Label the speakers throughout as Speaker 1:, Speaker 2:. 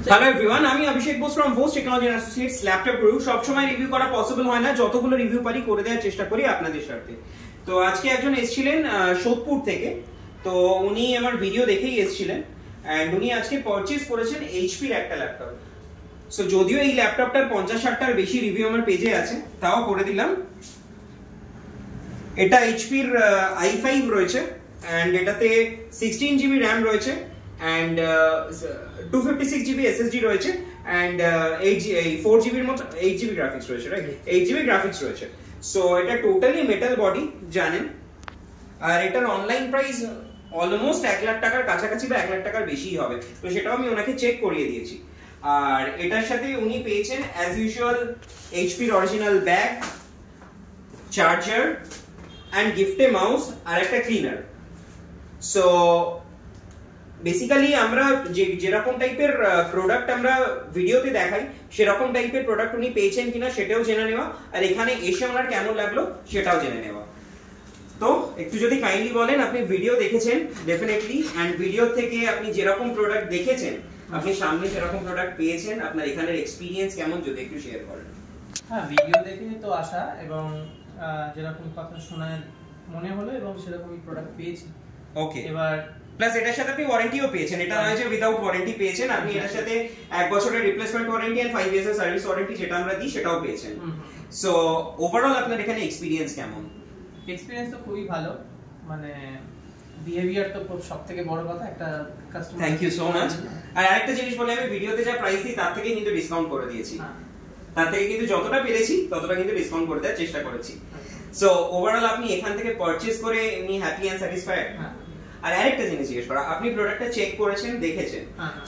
Speaker 1: Hello everyone, আমি Abhishek Bose from Bose technology and associates laptop review. সবসময় review করা পসিবল হয় না, যতগুলো রিভিউ পারি করে দেওয়ার চেষ্টা করি আপনাদের সাথে। তো আজকে একজন এসেছিলেন সোদপুর থেকে, তো উনি আমার ভিডিও দেখেই এসেছিলেন এন্ড উনি আজকে পারচেজ করেছেন এইচপির একটা ল্যাপটপ। সো যদিও এই ল্যাপটপটার 50-60টার বেশি রিভিউ আমার পেজে আছে, তাও করে দিলাম। এটা এইচপির i5 রয়েছে এন্ড এটাতে 16GB RAM রয়েছে and 256GB SSD রয়েছে and 4GB এর মতো 8GB গ্রাফিক্স রয়েছে, রাইট? 8GB গ্রাফিক্স রয়েছে। সো এটা টোটালি মেটাল বডি জানেন, আর এটার অনলাইন প্রাইস অলমোস্ট 1 লাখ টাকার কাছাকাছি বা 1 লাখ টাকার বেশিই হবে। তো সেটাও আমি ওনাকে চেক করিয়ে দিয়েছি। আর এটার সাথে উনি পেয়েছেন অ্যাজ ইউজুয়াল এইচপির original bag, charger and gift a mouse আর একটা ক্লিনার। সো বেসিক্যালি আমরা যেরকম টাইপের প্রোডাক্ট আমরা ভিডিওতে দেখাই সেরকম টাইপের প্রোডাক্ট উনি পেয়েছেন কিনা সেটাও জেনে নেওয়া, আর এখানে এসে ওনার কেমন লাগলো সেটাও জেনে নেওয়া। তো একটু যদি কাইন্ডলি বলেন, আপনি ভিডিও দেখেছেন ডেফিনেটলি, এন্ড ভিডিও থেকে আপনি যেরকম প্রোডাক্ট দেখেছেন আপনি সামনে সেরকম প্রোডাক্ট পেয়েছেন, আপনার এখানের এক্সপেরিয়েন্স কেমন যদি একটু শেয়ার করেন।
Speaker 2: হ্যাঁ, ভিডিও দেখে তো আসা এবং যেরকম কথা শোনা মনে হলো এবং সেরকমই প্রোডাক্ট পেয়েছি।
Speaker 1: ওকে,
Speaker 2: এবার
Speaker 1: প্লাস এটার সাথে আপনি ওয়ারেন্টিও পেয়েছেন, এটা নয় যে উইদাউট ওয়ারেন্টি পেয়েছেন, আপনি এটার সাথে 1 বছরের রিপ্লেসমেন্ট ওয়ারেন্টি এন্ড 5 ইয়ার্স এর সার্ভিস ওয়ারেন্টি যেটা আমরা দিই সেটাও পেয়েছেন। সো ওভারঅল আপনার এখানে এক্সপেরিয়েন্স কেমন?
Speaker 2: এক্সপেরিয়েন্স তো খুবই ভালো, মানে বিহেভিয়ার তো সবথেকে বড় কথা একটা customer.
Speaker 1: Thank you so much. আর আরেকটা জিনিস বলে, আমি ভিডিওতে যা প্রাইস দিই তার থেকে কিন্তু ডিসকাউন্ট করে দিয়েছি, তার থেকে কিন্তু যতটা পেরেছি ততটা কিন্তু ডিসকাউন্ট করে দেওয়ার চেষ্টা করেছি। সো ওভারঅল আপনি এখান থেকে পারচেজ করে এমনি হ্যাপি এন্ড স্যাটিসফাইড? আর আরেকটা জিনিস জিজ্ঞেস করা, আপনি প্রোডাক্টটা চেক করেছেন, দেখেছেন,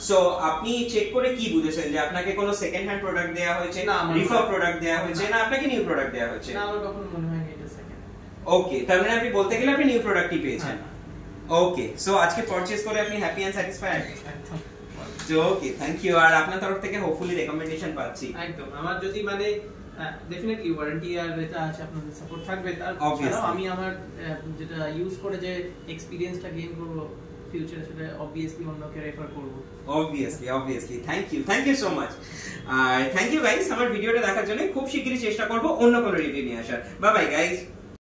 Speaker 1: সো আপনি চেক করে কি বুঝেছেন যে আপনাকে কোনো সেকেন্ড হ্যান্ড প্রোডাক্ট দেয়া হয়েছে, রিফার প্রোডাক্ট দেয়া হয়েছে, না আপনাকে নিউ প্রোডাক্ট দেয়া হয়েছে?
Speaker 2: না, আমার কখনো মনে হয়নি এটা সেকেন্ড।
Speaker 1: ওকে, তার মানে আপনি বলতে গেলে আপনি নিউ প্রোডাক্টই পেয়েছেন। ওকে, সো আজকে পারচেজ করে আপনি happy and satisfied? Okay, thank you. আর আপনার তরফ থেকে হোপফুলি রেকমেন্ডেশন পাচ্ছি।
Speaker 2: একদম, আমার যদি মানে ডেফিনেটলি ওয়ারেন্টি আর এটা আছে, আপনাদের সাপোর্ট থাকবে। তার ছাড়াও আমি আমার যেটা ইউজ করে যে এক্সপেরিয়েন্সটা গেইন করব ফিউচারে, সেটা অবভিয়াসলি অন্যকে রেফার করব।
Speaker 1: Obviously thank you so much. আর থ্যাংক ইউ গাইস আমার ভিডিওটা দেখার জন্য। খুব শিগগিরই চেষ্টা করব অন্য কোনো রিভিউ নিয়ে আসার। Bye bye guys.